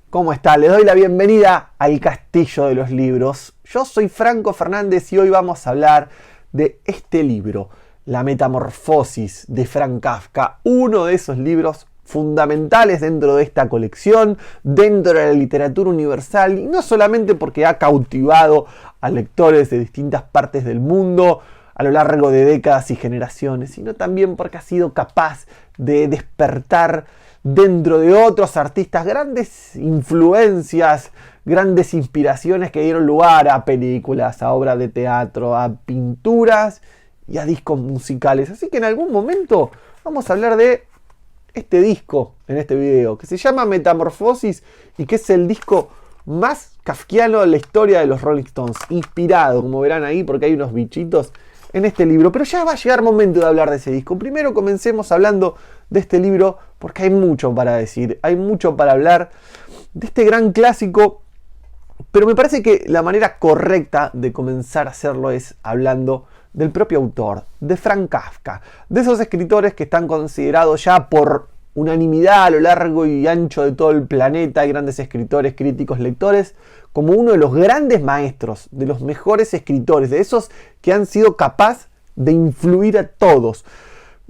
¿Cómo está? Les doy la bienvenida al Castillo de los Libros. Yo soy Franco Fernández y hoy vamos a hablar de este libro, La Metamorfosis de Franz Kafka, uno de esos libros fundamentales dentro de esta colección, dentro de la literatura universal, y no solamente porque ha cautivado a lectores de distintas partes del mundo a lo largo de décadas y generaciones, sino también porque ha sido capaz de despertar dentro de otros artistas grandes influencias, grandes inspiraciones que dieron lugar a películas, a obras de teatro, a pinturas y a discos musicales. Así que en algún momento vamos a hablar de este disco en este video, que se llama Metamorfosis y que es el disco más kafkiano de la historia de los Rolling Stones, inspirado, como verán ahí, porque hay unos bichitos en este libro. Pero ya va a llegar momento de hablar de ese disco. Primero comencemos hablando de este libro, porque hay mucho para decir, hay mucho para hablar de este gran clásico, pero me parece que la manera correcta de comenzar a hacerlo es hablando del propio autor, de Franz Kafka, de esos escritores que están considerados ya por unanimidad a lo largo y ancho de todo el planeta, hay grandes escritores, críticos, lectores, como uno de los grandes maestros, de los mejores escritores, de esos que han sido capaces de influir a todos.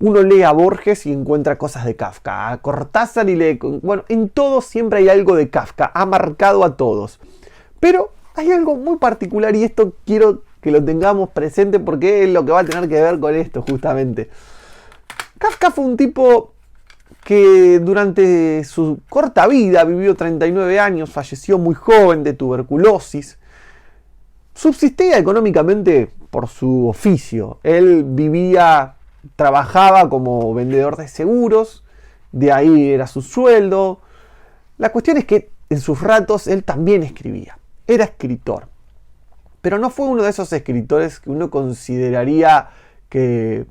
Uno lee a Borges y encuentra cosas de Kafka, a Cortázar y lee... Bueno, en todos siempre hay algo de Kafka, ha marcado a todos. Pero hay algo muy particular y esto quiero que lo tengamos presente porque es lo que va a tener que ver con esto justamente. Kafka fue un tipo que durante su corta vida, vivió 39 años, falleció muy joven de tuberculosis, subsistía económicamente por su oficio. Él trabajaba como vendedor de seguros, de ahí era su sueldo. La cuestión es que en sus ratos él también escribía, era escritor. Pero no fue uno de esos escritores que uno consideraría que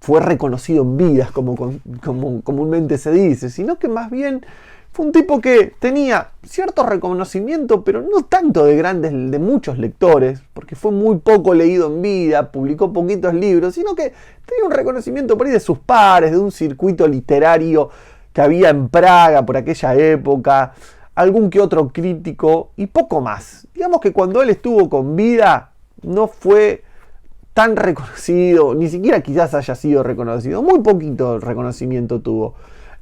fue reconocido en vida, como comúnmente se dice, sino que más bien fue un tipo que tenía cierto reconocimiento, pero no tanto de muchos lectores, porque fue muy poco leído en vida, publicó poquitos libros, sino que tenía un reconocimiento por ahí de sus pares, de un circuito literario que había en Praga por aquella época, algún que otro crítico y poco más. Digamos que cuando él estuvo con vida no fue tan reconocido, ni siquiera quizás haya sido reconocido, muy poquito reconocimiento tuvo.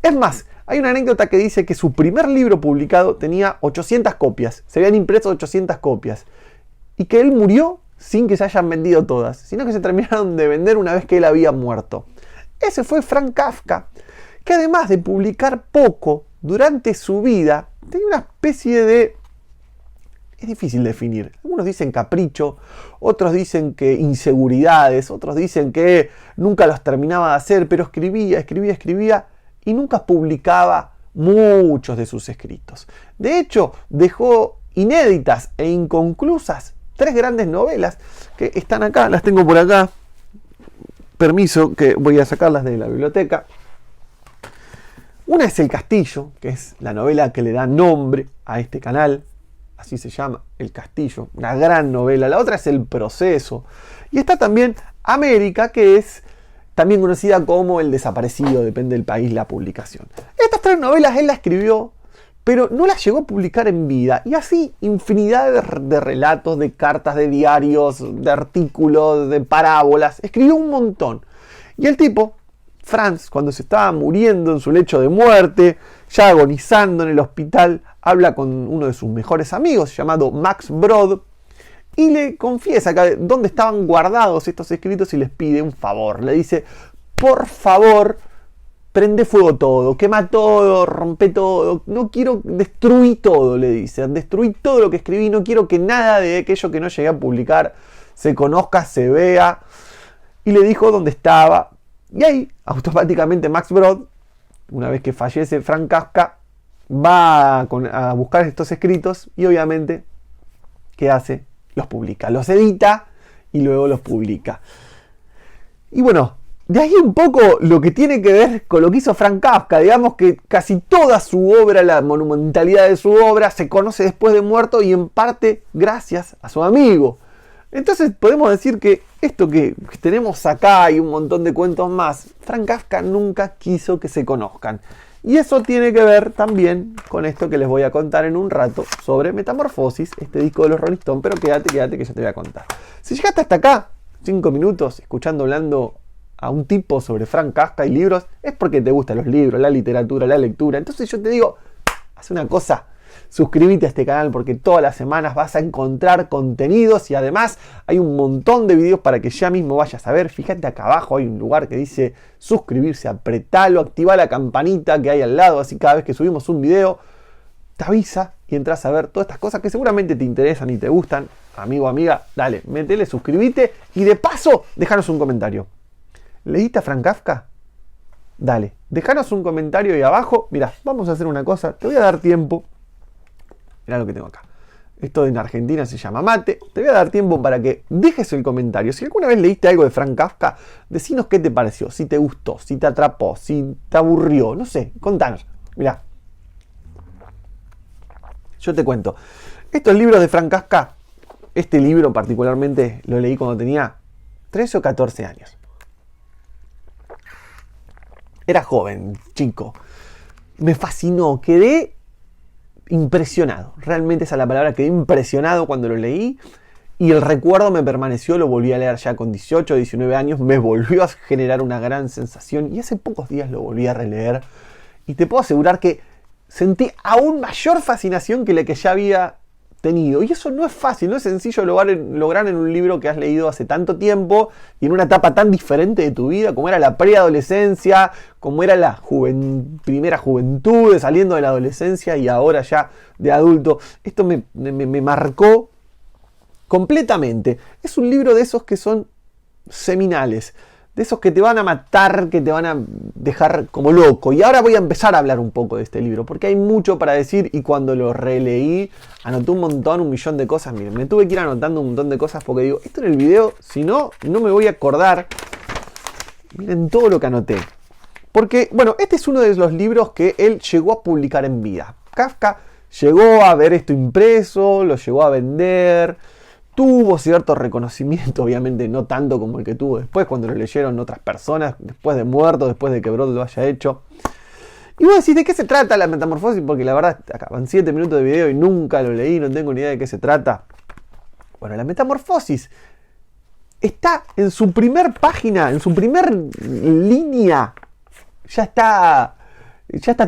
Es más, hay una anécdota que dice que su primer libro publicado tenía 800 copias, se habían impreso 800 copias, y que él murió sin que se hayan vendido todas, sino que se terminaron de vender una vez que él había muerto. Ese fue Franz Kafka, que además de publicar poco durante su vida, tenía una especie de... Es difícil definir. Algunos dicen capricho, otros dicen que inseguridades, otros dicen que nunca los terminaba de hacer, pero escribía y nunca publicaba muchos de sus escritos. De hecho, dejó inéditas e inconclusas 3 grandes novelas que están acá, las tengo por acá. Permiso, que voy a sacarlas de la biblioteca. Una es El Castillo, que es la novela que le da nombre a este canal. Así se llama, El Castillo, una gran novela. La otra es El Proceso. Y está también América, que es también conocida como El Desaparecido, depende del país la publicación. Estas 3 novelas él las escribió, pero no las llegó a publicar en vida. Y así infinidad de relatos, de cartas, de diarios, de artículos, de parábolas. Escribió un montón. Y el tipo, Franz, cuando se estaba muriendo en su lecho de muerte, ya agonizando en el hospital, habla con uno de sus mejores amigos, llamado Max Brod, y le confiesa que dónde estaban guardados estos escritos y les pide un favor. Le dice, por favor, prende fuego todo, quema todo, rompe todo, no quiero, destruir todo, le dice, destruir todo lo que escribí, no quiero que nada de aquello que no llegué a publicar se conozca, se vea. Y le dijo dónde estaba. Y ahí, automáticamente, Max Brod, una vez que fallece Franz Kafka, va a buscar estos escritos y obviamente, ¿qué hace? Los publica, los edita y luego los publica. Y bueno, de ahí un poco lo que tiene que ver con lo que hizo Franz Kafka. Digamos que casi toda su obra, la monumentalidad de su obra, se conoce después de muerto y en parte gracias a su amigo. Entonces podemos decir que esto que tenemos acá y un montón de cuentos más, Franz Kafka nunca quiso que se conozcan. Y eso tiene que ver también con esto que les voy a contar en un rato sobre Metamorfosis, este disco de los Rolling Stones, pero quédate que ya te voy a contar. Si llegaste hasta acá, 5 minutos, escuchando, hablando a un tipo sobre Frank Kafka y libros, es porque te gustan los libros, la literatura, la lectura. Entonces yo te digo, haz una cosa. Suscríbete a este canal porque todas las semanas vas a encontrar contenidos y además hay un montón de videos para que ya mismo vayas a ver. Fíjate acá abajo, hay un lugar que dice suscribirse, apretalo, activa la campanita que hay al lado, así cada vez que subimos un video te avisa y entras a ver todas estas cosas que seguramente te interesan y te gustan. Amigo, amiga, dale, métele, suscríbete y de paso, déjanos un comentario. ¿Leíste a Frank Kafka? Dale, déjanos un comentario ahí abajo. Mira, vamos a hacer una cosa, te voy a dar tiempo. Mirá lo que tengo acá. Esto en Argentina se llama mate. Te voy a dar tiempo para que dejes el comentario. Si alguna vez leíste algo de Frank Kafka, decinos qué te pareció. Si te gustó, si te atrapó, si te aburrió. No sé, contanos. Mirá. Yo te cuento. Estos libros de Frank Kafka, este libro particularmente lo leí cuando tenía 13 o 14 años. Era joven, chico. Me fascinó. Quedé impresionado, realmente esa es la palabra, quedé impresionado cuando lo leí y el recuerdo me permaneció, lo volví a leer ya con 18, 19 años, me volvió a generar una gran sensación y hace pocos días lo volví a releer y te puedo asegurar que sentí aún mayor fascinación que la que ya había tenido. Y eso no es fácil, no es sencillo lograr en un libro que has leído hace tanto tiempo y en una etapa tan diferente de tu vida, como era la preadolescencia, como era la primera juventud, saliendo de la adolescencia y ahora ya de adulto. Esto me marcó completamente. Es un libro de esos que son seminales, de esos que te van a matar, que te van a dejar como loco. Y ahora voy a empezar a hablar un poco de este libro, porque hay mucho para decir y cuando lo releí, anoté un montón, 1.000.000 de cosas. Miren, me tuve que ir anotando un montón de cosas porque digo, esto en el video, si no, no me voy a acordar. Miren todo lo que anoté. Porque, bueno, este es uno de los libros que él llegó a publicar en vida. Kafka llegó a ver esto impreso, lo llegó a vender. Tuvo cierto reconocimiento, obviamente no tanto como el que tuvo después, cuando lo leyeron otras personas, después de muerto, después de que Brod lo haya hecho. Y vos decís, ¿de qué se trata la Metamorfosis? Porque la verdad, acaban 7 minutos de video y nunca lo leí, no tengo ni idea de qué se trata. Bueno, la Metamorfosis está en su primer página, en su primer línea, ya está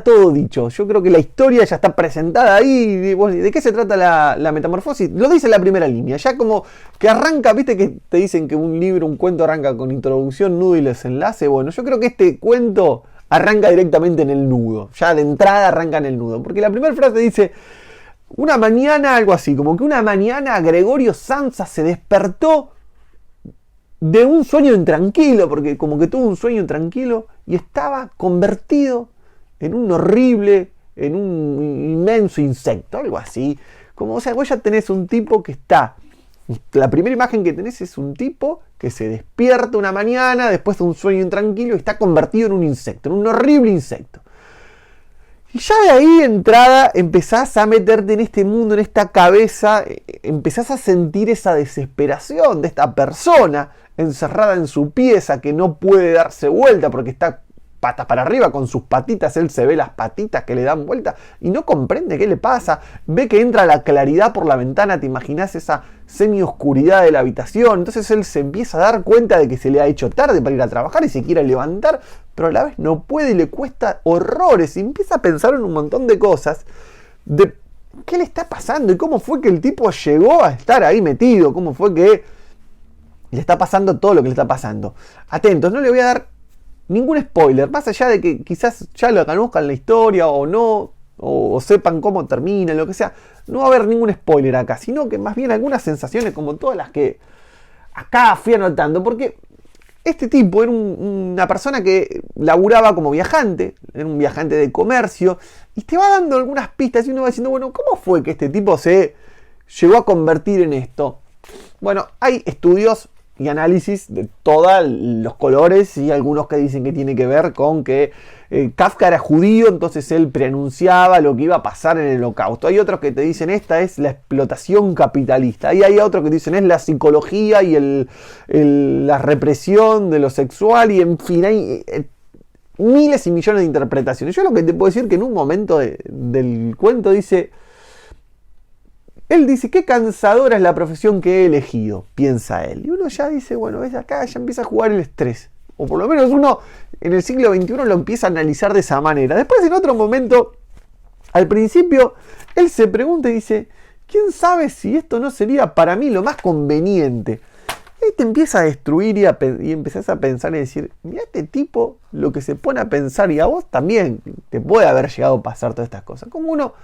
todo dicho. Yo creo que la historia ya está presentada ahí. ¿De qué se trata la Metamorfosis? Lo dice en la primera línea. Ya como que arranca, viste que te dicen que un libro, un cuento arranca con introducción, nudo y desenlace. Bueno, yo creo que este cuento arranca directamente en el nudo. Ya de entrada arranca en el nudo. Porque la primera frase dice, una mañana, algo así, como que una mañana Gregorio Samsa se despertó de un sueño intranquilo, porque como que tuvo un sueño intranquilo y estaba convertido en un horrible, en un inmenso insecto, algo así. Como, o sea, vos ya tenés un tipo que está... La primera imagen que tenés es un tipo que se despierta una mañana después de un sueño intranquilo y está convertido en un insecto, en un horrible insecto. Y ya de ahí de entrada empezás a meterte en este mundo, en esta cabeza, empezás a sentir esa desesperación de esta persona encerrada en su pieza que no puede darse vuelta porque está patas para arriba con sus patitas, él se ve las patitas que le dan vuelta y no comprende qué le pasa, ve que entra la claridad por la ventana, te imaginas esa semi-oscuridad de la habitación, entonces él se empieza a dar cuenta de que se le ha hecho tarde para ir a trabajar y se quiere levantar, pero a la vez no puede y le cuesta horrores y empieza a pensar en un montón de cosas de qué le está pasando y cómo fue que el tipo llegó a estar ahí metido, cómo fue que le está pasando todo lo que le está pasando. Atentos, no le voy a dar ningún spoiler, más allá de que quizás ya lo conozcan la historia o no, o sepan cómo termina, lo que sea, no va a haber ningún spoiler acá, sino que más bien algunas sensaciones como todas las que acá fui anotando, porque este tipo era una persona que laburaba como viajante, era un viajante de comercio, y te va dando algunas pistas y uno va diciendo, bueno, ¿cómo fue que este tipo se llegó a convertir en esto? Bueno, hay estudios y análisis de todos los colores y algunos que dicen que tiene que ver con que Kafka era judío, entonces él preanunciaba lo que iba a pasar en el Holocausto. Hay otros que te dicen esta es la explotación capitalista y hay otros que dicen es la psicología y la represión de lo sexual y en fin hay miles y millones de interpretaciones. Yo lo que te puedo decir que en un momento del cuento él dice, qué cansadora es la profesión que he elegido, piensa él. Y uno ya dice, bueno, ves, acá ya empieza a jugar el estrés. O por lo menos uno en el siglo XXI lo empieza a analizar de esa manera. Después en otro momento, al principio, él se pregunta y dice, ¿quién sabe si esto no sería para mí lo más conveniente? Y te empieza a destruir y empezás a pensar y decir, mira este tipo lo que se pone a pensar, y a vos también te puede haber llegado a pasar todas estas cosas. Como uno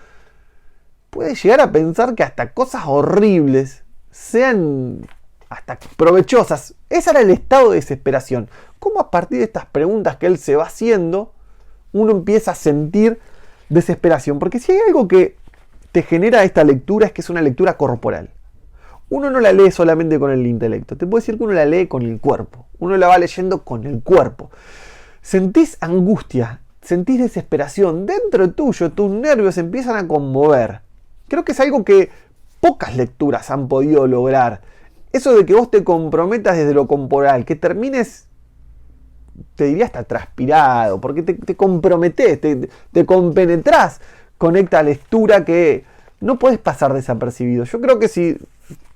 puede llegar a pensar que hasta cosas horribles sean hasta provechosas. Ese era el estado de desesperación. Cómo a partir de estas preguntas que él se va haciendo, uno empieza a sentir desesperación. Porque si hay algo que te genera esta lectura, es que es una lectura corporal. Uno no la lee solamente con el intelecto. Te puedo decir que uno la lee con el cuerpo. Uno la va leyendo con el cuerpo. Sentís angustia, sentís desesperación. Dentro tuyo, tus nervios empiezan a conmover. Creo que es algo que pocas lecturas han podido lograr. Eso de que vos te comprometas desde lo corporal, que termines, te diría hasta transpirado, porque te comprometés, te compenetrás con esta lectura que no puedes pasar desapercibido. Yo creo que si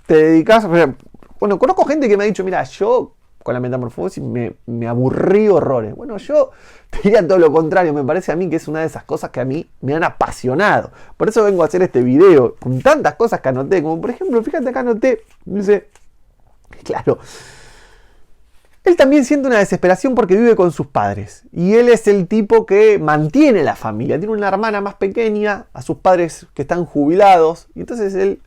te dedicas, bueno, conozco gente que me ha dicho, mira, yo con la metamorfosis me aburrí horrores. Bueno, yo te diría todo lo contrario, me parece a mí que es una de esas cosas que a mí me han apasionado. Por eso vengo a hacer este video, con tantas cosas que anoté, como por ejemplo, fíjate acá anoté, dice, claro, él también siente una desesperación porque vive con sus padres. Y él es el tipo que mantiene la familia. Tiene una hermana más pequeña, a sus padres que están jubilados. Y entonces él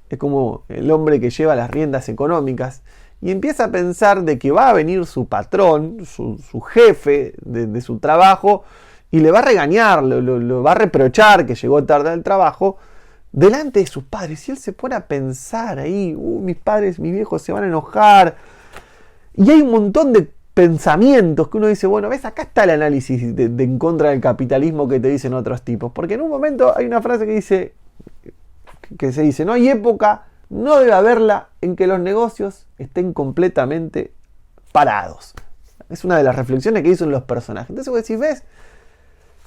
es como el hombre que lleva las riendas económicas. Y empieza a pensar de que va a venir su patrón, su jefe de su trabajo, y le va a regañar, lo va a reprochar que llegó tarde al trabajo, delante de sus padres. Y él se pone a pensar ahí, mis padres, mis viejos se van a enojar. Y hay un montón de pensamientos que uno dice, bueno, ves, acá está el análisis de en contra del capitalismo que te dicen otros tipos. Porque en un momento hay una frase que se dice, no hay época, no debe haberla, en que los negocios estén completamente parados. Es una de las reflexiones que hizo en los personajes. Entonces vos decís, ves,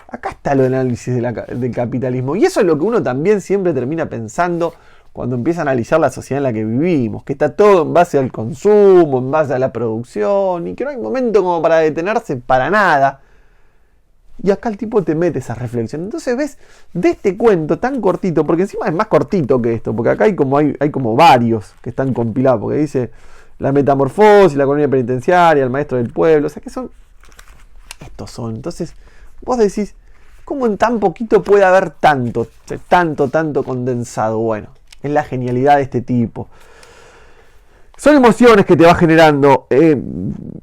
acá está el análisis del capitalismo. Y eso es lo que uno también siempre termina pensando cuando empieza a analizar la sociedad en la que vivimos, que está todo en base al consumo, en base a la producción, y que no hay momento como para detenerse para nada. Y acá el tipo te mete esa reflexión. Entonces ves, de este cuento tan cortito, porque encima es más cortito que esto, porque acá hay como varios que están compilados, porque dice la metamorfosis, la colonia penitenciaria, el maestro del pueblo, o sea que estos son. Entonces vos decís, ¿cómo en tan poquito puede haber tanto condensado? Bueno, es la genialidad de este tipo. Son emociones que te va generando.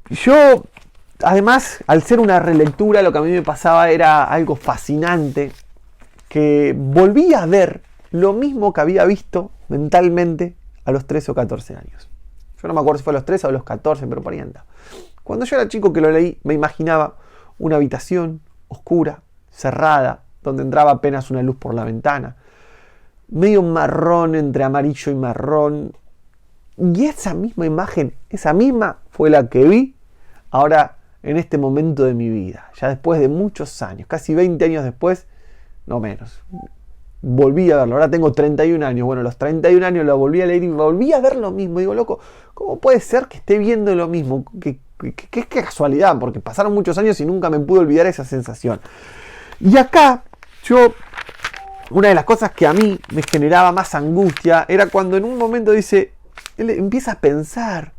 Yo, además, al ser una relectura, lo que a mí me pasaba era algo fascinante, que volví a ver lo mismo que había visto mentalmente a los 13 o 14 años. Yo no me acuerdo si fue a los 13 o a los 14, pero por ahí andaba. Cuando yo era chico que lo leí, me imaginaba una habitación oscura, cerrada, donde entraba apenas una luz por la ventana, medio marrón, entre amarillo y marrón. Y esa misma imagen, esa misma fue la que vi ahora en este momento de mi vida. Ya después de muchos años, casi 20 años después, no menos. Volví a verlo, ahora tengo 31 años. Bueno, a los 31 años lo volví a leer y volví a ver lo mismo. Digo, loco, ¿cómo puede ser que esté viendo lo mismo? Qué casualidad, porque pasaron muchos años y nunca me pude olvidar esa sensación. Y acá, una de las cosas que a mí me generaba más angustia era cuando en un momento él empieza a pensar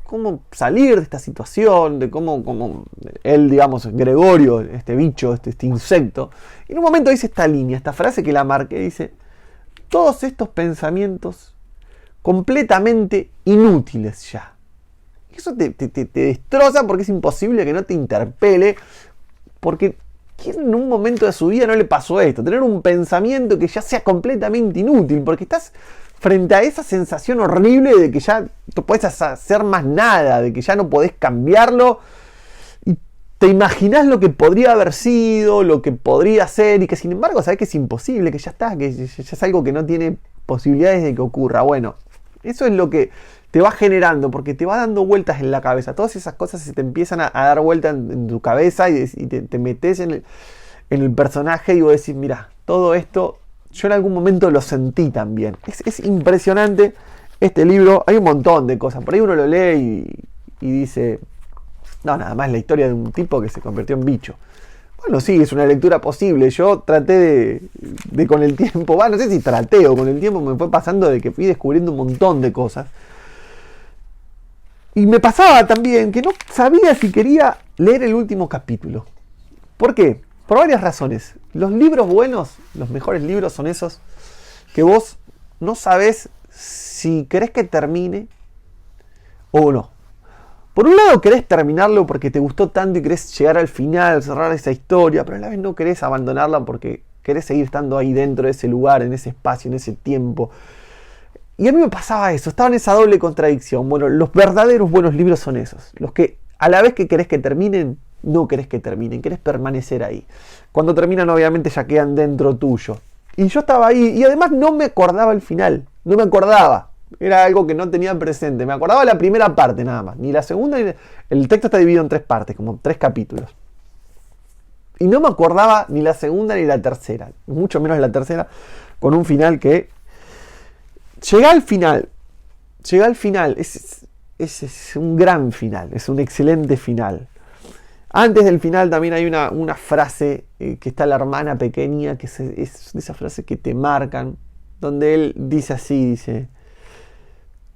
cómo salir de esta situación, de cómo él, digamos, Gregorio, este bicho, este insecto. Y en un momento dice esta línea, esta frase que la marqué, dice, todos estos pensamientos completamente inútiles ya. Y eso te destroza porque es imposible que no te interpele, porque ¿quién en un momento de su vida no le pasó esto? Tener un pensamiento que ya sea completamente inútil, porque estás frente a esa sensación horrible de que ya no podés hacer más nada, de que ya no podés cambiarlo, y te imaginás lo que podría haber sido, lo que podría ser, y que sin embargo sabés que es imposible, que ya está, que ya es algo que no tiene posibilidades de que ocurra. Bueno, Eso es lo que te va generando, porque te va dando vueltas en la cabeza. Todas esas cosas se te empiezan a dar vueltas en tu cabeza y te metes en el personaje y vos decís, mira, todo esto yo en algún momento lo sentí también. Es impresionante este libro. Hay un montón de cosas. Por ahí uno lo lee y dice, no, nada más la historia de un tipo que se convirtió en bicho. Bueno, sí, es una lectura posible. Yo traté de con el tiempo, no sé si traté o con el tiempo me fue pasando de que fui descubriendo un montón de cosas. Y me pasaba también que no sabía si quería leer el último capítulo. ¿Por qué? Por varias razones. Los libros buenos, los mejores libros son esos que vos no sabés si querés que termine o no. Por un lado querés terminarlo porque te gustó tanto y querés llegar al final, cerrar esa historia, pero a la vez no querés abandonarla porque querés seguir estando ahí dentro de ese lugar, en ese espacio, en ese tiempo. Y a mí me pasaba eso, estaba en esa doble contradicción. Bueno, los verdaderos buenos libros son esos, los que a la vez que querés que terminen, no querés que terminen, querés permanecer ahí. Cuando terminan obviamente ya quedan dentro tuyo. Y yo estaba ahí y además no me acordaba el final, no me acordaba. Era algo que no tenía presente, me acordaba la primera parte nada más, ni la segunda, el texto está dividido en 3 partes, como 3 capítulos. Y no me acordaba ni la segunda ni la tercera, mucho menos la tercera, con un final que... Llega al final, es un gran final, es un excelente final. Antes del final también hay una frase que está la hermana pequeña, que es de esas frases que te marcan, donde él dice así, dice,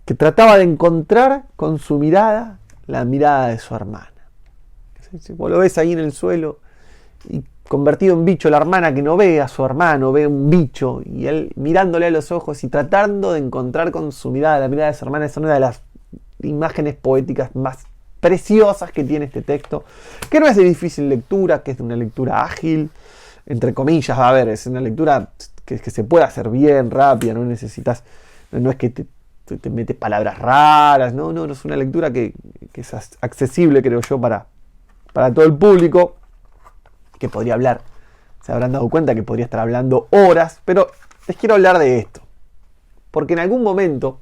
que trataba de encontrar con su mirada la mirada de su hermana. Vos lo ves ahí en el suelo y convertido en bicho, la hermana que no ve a su hermano, ve un bicho, y él mirándole a los ojos y tratando de encontrar con su mirada la mirada de su hermana. Es una de las imágenes poéticas más preciosas que tiene este texto, que no es de difícil lectura, que es de una lectura ágil, entre comillas, va a ver, es una lectura que se puede hacer bien, rápida, no necesitas, no es que te mete palabras raras, no, es una lectura que es accesible, creo yo, para todo el público, que podría hablar, se habrán dado cuenta que podría estar hablando horas, pero les quiero hablar de esto, porque en algún momento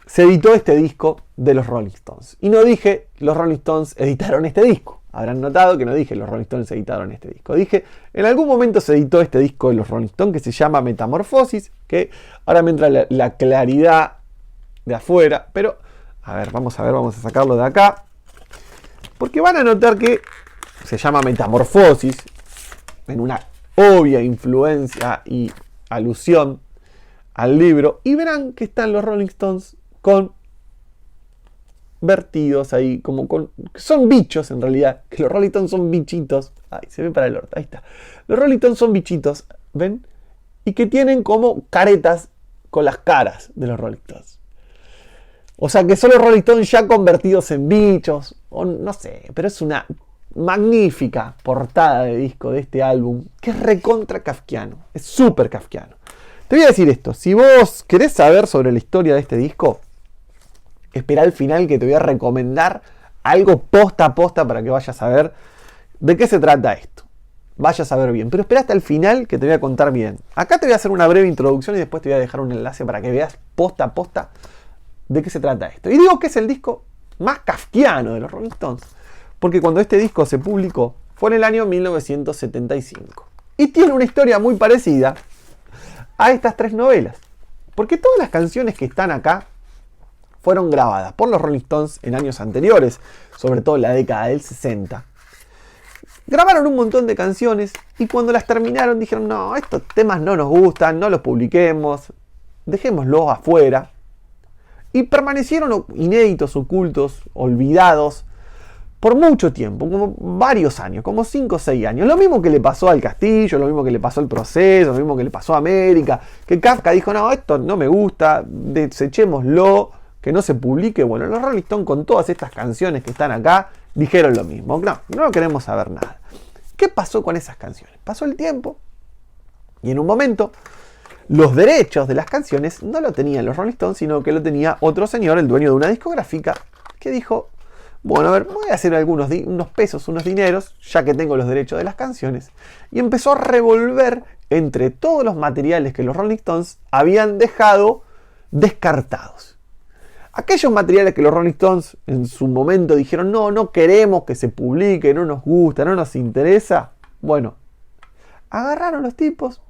se editó este disco de los Rolling Stones, y no dije los Rolling Stones editaron este disco, habrán notado que no dije los Rolling Stones editaron este disco, dije en algún momento se editó este disco de los Rolling Stones que se llama Metamorfosis, que ahora me entra la claridad de afuera, pero vamos a sacarlo de acá, porque van a notar que se llama Metamorfosis, en una obvia influencia y alusión al libro, y verán que están los Rolling Stones vertidos ahí, son bichos en realidad, que los Rolling Stones son bichitos, se ve para el orto, ahí está, los Rolling Stones son bichitos, ¿ven? Y que tienen como caretas con las caras de los Rolling Stones. O sea que son los Rolling Stones ya convertidos en bichos, o no sé, pero es una magnífica portada de disco de este álbum, que es recontra kafkiano, es súper kafkiano. Te voy a decir esto, si vos querés saber sobre la historia de este disco, espera al final que te voy a recomendar algo posta a posta para que vayas a ver de qué se trata esto. Vayas a ver bien, pero espera hasta el final que te voy a contar bien. Acá te voy a hacer una breve introducción y después te voy a dejar un enlace para que veas posta a posta de qué se trata esto. Y digo que es el disco más kafkiano de los Rolling Stones, porque cuando este disco se publicó fue en el año 1975. Y tiene una historia muy parecida a estas 3 novelas. Porque todas las canciones que están acá fueron grabadas por los Rolling Stones en años anteriores, sobre todo en la década del 60. Grabaron un montón de canciones y cuando las terminaron dijeron, no, estos temas no nos gustan, no los publiquemos, dejémoslos afuera. Y permanecieron inéditos, ocultos, olvidados, por mucho tiempo, como varios años, como 5 o 6 años. Lo mismo que le pasó al Castillo, lo mismo que le pasó al Proceso, lo mismo que le pasó a América, que Kafka dijo, no, esto no me gusta, desechémoslo, que no se publique. Bueno, los Rolling Stones con todas estas canciones que están acá, dijeron lo mismo, no queremos saber nada. ¿Qué pasó con esas canciones? Pasó el tiempo, y en un momento, los derechos de las canciones no lo tenían los Rolling Stones, sino que lo tenía otro señor, el dueño de una discográfica, que dijo, bueno, a ver, voy a hacer unos pesos, unos dineros, ya que tengo los derechos de las canciones. Y empezó a revolver entre todos los materiales que los Rolling Stones habían dejado descartados. Aquellos materiales que los Rolling Stones en su momento dijeron, no queremos que se publique, no nos gusta, no nos interesa. Bueno, agarraron los tipos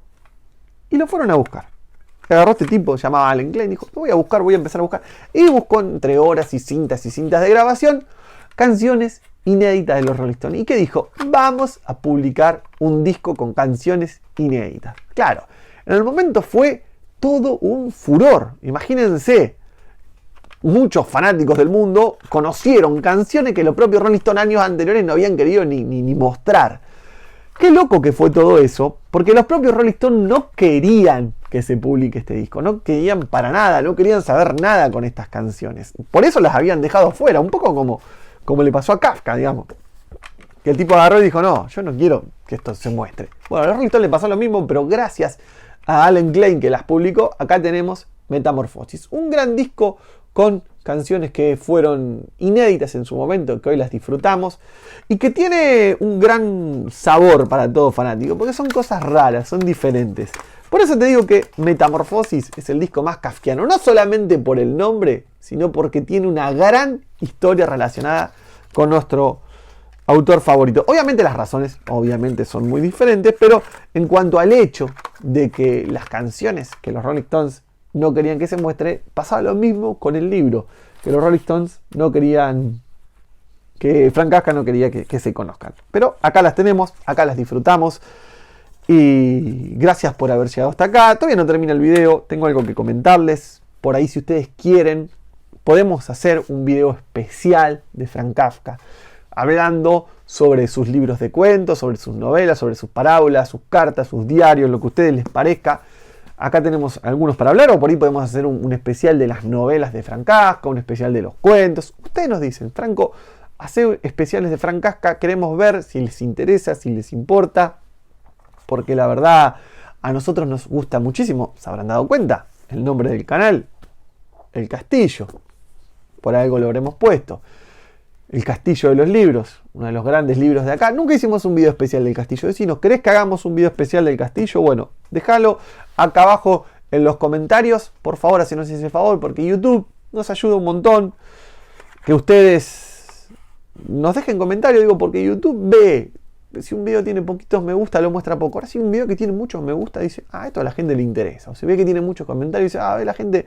y lo fueron a buscar. Agarró este tipo, se llamaba Alan Klein, dijo, voy a empezar a buscar. Y buscó entre horas y cintas de grabación canciones inéditas de los Rolling Stones. ¿Y qué dijo? Vamos a publicar un disco con canciones inéditas. Claro, en el momento fue todo un furor. Imagínense, muchos fanáticos del mundo conocieron canciones que los propios Rolling Stones años anteriores no habían querido ni mostrar. Qué loco que fue todo eso, porque los propios Rolling Stones no querían que se publique este disco, no querían para nada, no querían saber nada con estas canciones. Por eso las habían dejado fuera, un poco como le pasó a Kafka, digamos. Que el tipo agarró y dijo, no, yo no quiero que esto se muestre. Bueno, a los Rolling Stones le pasó lo mismo, pero gracias a Alan Klein que las publicó, acá tenemos Metamorphosis. Un gran disco con canciones que fueron inéditas en su momento, que hoy las disfrutamos, y que tiene un gran sabor para todo fanático, porque son cosas raras, son diferentes. Por eso te digo que Metamorphosis es el disco más kafkiano, no solamente por el nombre, sino porque tiene una gran historia relacionada con nuestro autor favorito. Obviamente las razones son muy diferentes, pero en cuanto al hecho de que las canciones que los Rolling Stones no querían que se muestre, pasaba lo mismo con el libro, que los Rolling Stones no querían, que Frank Kafka no quería que se conozcan. Pero acá las tenemos, acá las disfrutamos, y gracias por haber llegado hasta acá. Todavía no termina el video, tengo algo que comentarles. Por ahí, si ustedes quieren, podemos hacer un video especial de Frank Kafka, hablando sobre sus libros de cuentos, sobre sus novelas, sobre sus parábolas, sus cartas, sus diarios, lo que a ustedes les parezca. Acá tenemos algunos para hablar, o por ahí podemos hacer un especial de las novelas de Frank Kafka, un especial de los cuentos. Ustedes nos dicen, Franco, hace especiales de Frank Kafka, queremos ver si les interesa, si les importa, porque la verdad a nosotros nos gusta muchísimo, se habrán dado cuenta, el nombre del canal, El Castillo, por algo lo habremos puesto. El Castillo de los Libros, uno de los grandes libros de acá. Nunca hicimos un video especial del Castillo. Decinos, ¿querés que hagamos un video especial del Castillo? Bueno, déjalo acá abajo en los comentarios. Por favor, hacenos ese favor, porque YouTube nos ayuda un montón. Que ustedes nos dejen comentarios, digo, porque YouTube ve. Si un video tiene poquitos me gusta, lo muestra poco. Ahora si un video que tiene muchos me gusta, dice, esto a la gente le interesa. O se ve que tiene muchos comentarios y dice, a la gente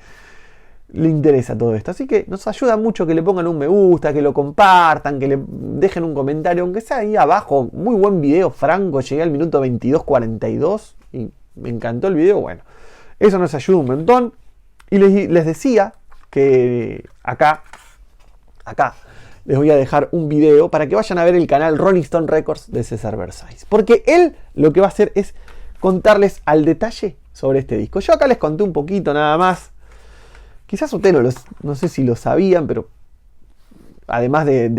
le interesa todo esto. Así que nos ayuda mucho que le pongan un me gusta, que lo compartan, que le dejen un comentario, aunque sea ahí abajo. Muy buen video, Franco. Llegué al minuto 22:42 y me encantó el video. Bueno, eso nos ayuda un montón. Y les decía que acá les voy a dejar un video para que vayan a ver el canal Rolling Stone Records de César Versailles. Porque él lo que va a hacer es contarles al detalle sobre este disco. Yo acá les conté un poquito nada más. Quizás ustedes no sé si lo sabían, pero además de